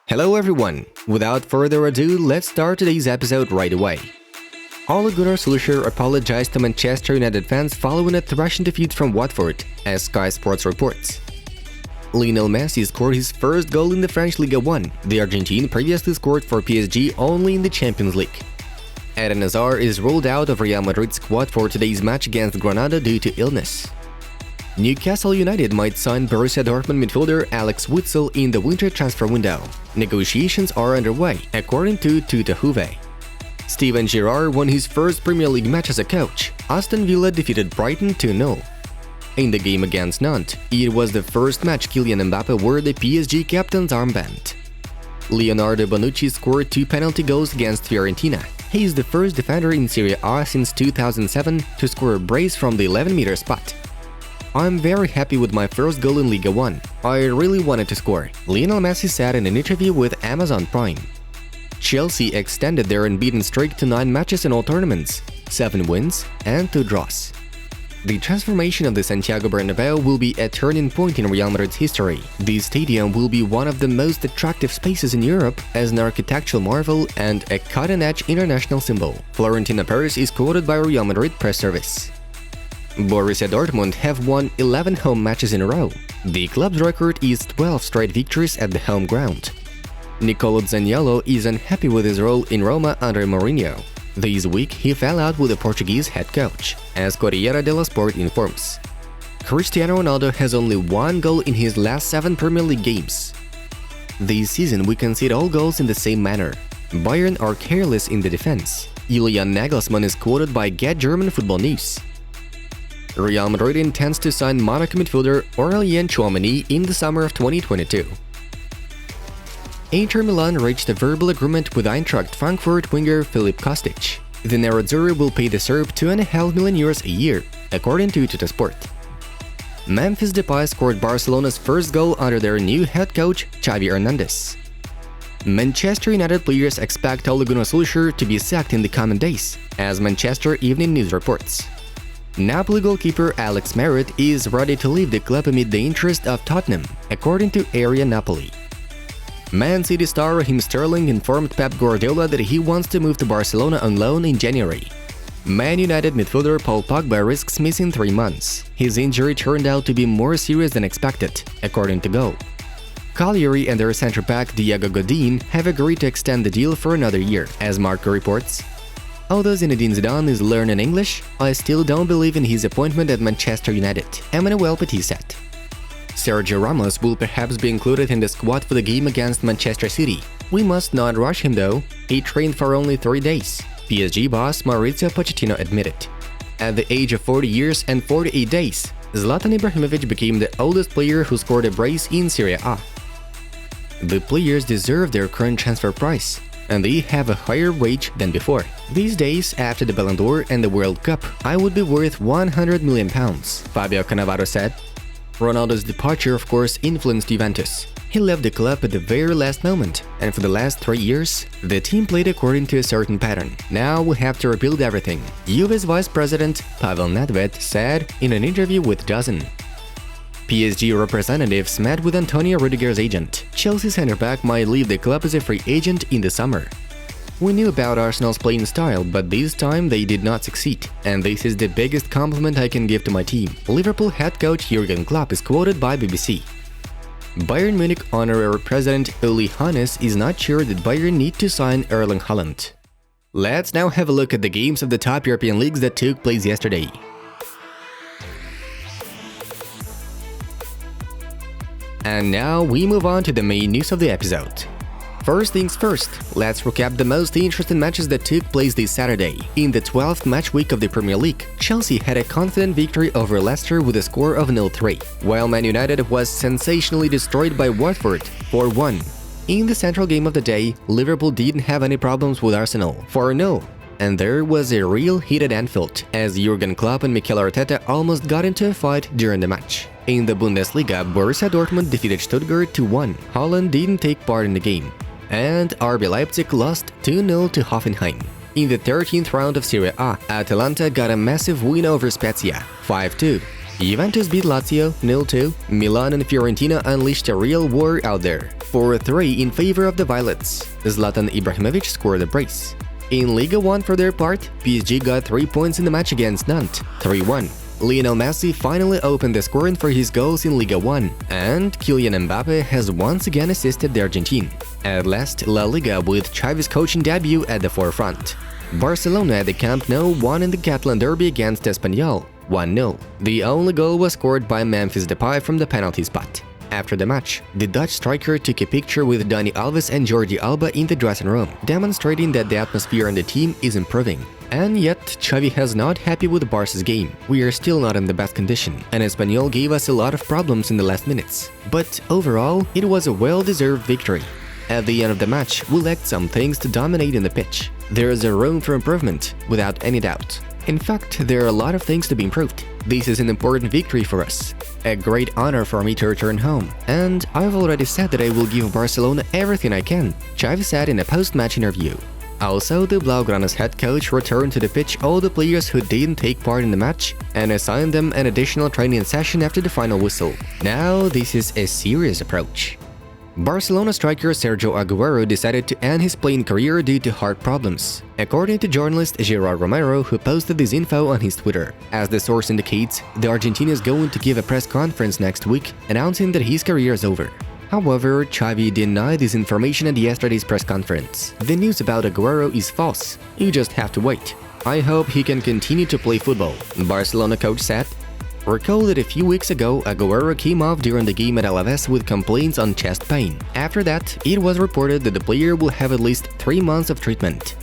Hello everyone! Without further ado, let's start today's episode right away. Ole Gunnar Solskjaer apologized to Manchester United fans following a thrashing defeat from Watford, as Sky Sports reports. Lionel Messi scored his first goal in the French Ligue 1. The Argentine previously scored for PSG only in the Champions League. Eden Hazard is ruled out of Real Madrid's squad for today's match against Granada due to illness. Newcastle United might sign Borussia Dortmund midfielder Alex Witsel in the winter transfer window. Negotiations are underway, according to Tuta Juve. Steven Gerrard won his first Premier League match as a coach. Aston Villa defeated Brighton 2-0. In the game against Nantes, it was the first match Kylian Mbappe wore the PSG captain's armband. Leonardo Bonucci scored 2 penalty goals against Fiorentina. He is the first defender in Serie A since 2007 to score a brace from the 11-meter spot. "I'm very happy with my first goal in Ligue 1. I really wanted to score," Lionel Messi said in an interview with Amazon Prime. Chelsea extended their unbeaten streak to 9 matches in all tournaments, 7 wins and 2 draws. The transformation of the Santiago Bernabeu will be a turning point in Real Madrid's history. The stadium will be one of the most attractive spaces in Europe as an architectural marvel and a cutting-edge international symbol, Florentino Perez is quoted by Real Madrid press service. Borussia Dortmund have won 11 home matches in a row. The club's record is 12 straight victories at the home ground. Nicolo Zaniolo is unhappy with his role in Roma under Mourinho. This week, he fell out with the Portuguese head coach, as Corriere dello Sport informs. Cristiano Ronaldo has only 1 goal in his last 7 Premier League games. This season, we concede all goals in the same manner. Bayern are careless in the defense. Julian Nagelsmann is quoted by Get German Football News. Real Madrid intends to sign Monaco midfielder Aurélien Tchouaméni in the summer of 2022. Inter Milan reached a verbal agreement with Eintracht Frankfurt winger Filip Kostic. The Nerazzurri will pay the Serb €2.5 million a year, according to Tuttosport. Memphis Depay scored Barcelona's first goal under their new head coach Xavi Hernandez. Manchester United players expect Ole Gunnar Solskjaer to be sacked in the coming days, as Manchester Evening News reports. Napoli goalkeeper Alex Merritt is ready to leave the club amid the interest of Tottenham, according to Area Napoli. Man City star Raheem Sterling informed Pep Guardiola that he wants to move to Barcelona on loan in January. Man United midfielder Paul Pogba risks missing 3 months. His injury turned out to be more serious than expected, according to Goal. Cagliari and their centre-back Diego Godin have agreed to extend the deal for another year, as Marca reports. Although Zinedine Zidane is learning English, I still don't believe in his appointment at Manchester United, Emmanuel Petit said. Sergio Ramos will perhaps be included in the squad for the game against Manchester City. "We must not rush him though. He trained for only 3 days," PSG boss Maurizio Pochettino admitted. At the age of 40 years and 48 days, Zlatan Ibrahimovic became the oldest player who scored a brace in Serie A. The players deserve their current transfer price, and they have a higher wage than before. "These days, after the Ballon d'Or and the World Cup, I would be worth £100 million, Fabio Cannavaro said. Ronaldo's departure of course influenced Juventus. He left the club at the very last moment, and for the last 3 years, the team played according to a certain pattern. Now we have to rebuild everything," Juve's vice president Pavel Nedved said in an interview with DAZN. PSG representatives met with Antonio Rudiger's agent. Chelsea centre-back might leave the club as a free agent in the summer. "We knew about Arsenal's playing style, but this time they did not succeed, and this is the biggest compliment I can give to my team," Liverpool head coach Jurgen Klopp is quoted by BBC. Bayern Munich honorary president Uli Hoeneß is not sure that Bayern need to sign Erling Haaland. Let's now have a look at the games of the top European leagues that took place yesterday. And now we move on to the main news of the episode. First things first, let's recap the most interesting matches that took place this Saturday. In the 12th match week of the Premier League, Chelsea had a confident victory over Leicester with a score of 0-3, while Man United was sensationally destroyed by Watford 4-1. In the central game of the day, Liverpool didn't have any problems with Arsenal 4-0. And there was a real heat at Anfield, as Jurgen Klopp and Mikel Arteta almost got into a fight during the match. In the Bundesliga, Borussia Dortmund defeated Stuttgart 2-1. Haaland didn't take part in the game. And RB Leipzig lost 2-0 to Hoffenheim. In the 13th round of Serie A, Atalanta got a massive win over Spezia 5-2. Juventus beat Lazio 0-2, Milan and Fiorentina unleashed a real war out there, 4-3 in favor of the Violets. Zlatan Ibrahimovic scored a brace. In Liga 1 for their part, PSG got 3 points in the match against Nantes, 3-1. Lionel Messi finally opened the scoring for his goals in Liga 1, and Kylian Mbappe has once again assisted the Argentine. At last, La Liga with Xavi's coaching debut at the forefront. Barcelona at the Camp Nou won in the Catalan derby against Espanyol, 1-0. The only goal was scored by Memphis Depay from the penalty spot. After the match, the Dutch striker took a picture with Dani Alves and Jordi Alba in the dressing room, demonstrating that the atmosphere on the team is improving. And yet, Xavi has not happy with Barca's game. We are still not in the best condition, and Espanyol gave us a lot of problems in the last minutes. But overall, it was a well-deserved victory. At the end of the match, we lacked some things to dominate in the pitch. There is a room for improvement, without any doubt. In fact, there are a lot of things to be improved. This is an important victory for us. A great honor for me to return home. And I've already said that I will give Barcelona everything I can, Xavi said in a post-match interview. Also, the Blaugrana's head coach returned to the pitch all the players who didn't take part in the match and assigned them an additional training session after the final whistle. Now, this is a serious approach. Barcelona striker Sergio Aguero decided to end his playing career due to heart problems, according to journalist Gerard Romero, who posted this info on his Twitter. As the source indicates, the Argentine is going to give a press conference next week announcing that his career is over. However, Xavi denied this information at yesterday's press conference. The news about Aguero is false. You just have to wait. I hope he can continue to play football, Barcelona coach said. Recall that a few weeks ago, Aguero came off during the game at Alaves with complaints on chest pain. After that, it was reported that the player will have at least 3 months of treatment.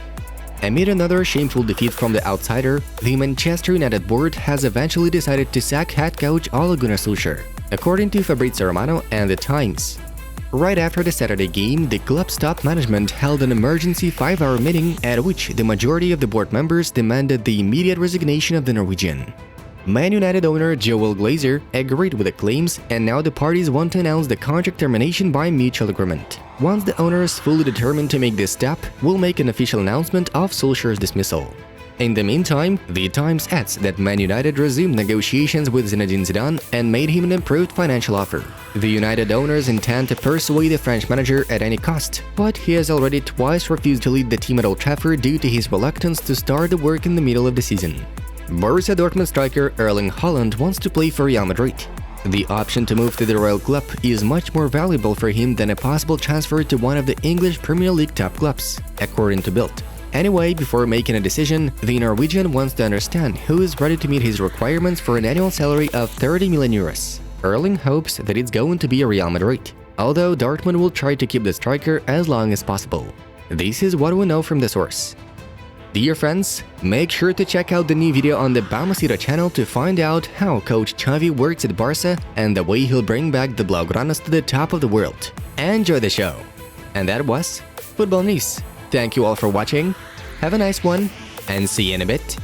Amid another shameful defeat from the outsider, the Manchester United board has eventually decided to sack head coach Ole Gunnar Solskjaer, according to Fabrizio Romano and The Times. Right after the Saturday game, the club's top management held an emergency 5-hour meeting at which the majority of the board members demanded the immediate resignation of the Norwegian. Man United owner Joel Glazer agreed with the claims, and now the parties want to announce the contract termination by mutual agreement. Once the owner is fully determined to make this step, we'll make an official announcement of Solskjaer's dismissal. In the meantime, The Times adds that Man United resumed negotiations with Zinedine Zidane and made him an improved financial offer. The United owners intend to persuade the French manager at any cost, but he has already twice refused to lead the team at Old Trafford due to his reluctance to start the work in the middle of the season. Borussia Dortmund striker Erling Haaland wants to play for Real Madrid. The option to move to the Royal Club is much more valuable for him than a possible transfer to one of the English Premier League top clubs, according to Bild. Anyway, before making a decision, the Norwegian wants to understand who is ready to meet his requirements for an annual salary of 30 million euros. Erling hopes that it's going to be a Real Madrid, although Dortmund will try to keep the striker as long as possible. This is what we know from the source. Dear friends, make sure to check out the new video on the Balmaceda channel to find out how Coach Xavi works at Barca and the way he'll bring back the Blaugranas to the top of the world. Enjoy the show! And that was Football News. Thank you all for watching, have a nice one, and see you in a bit.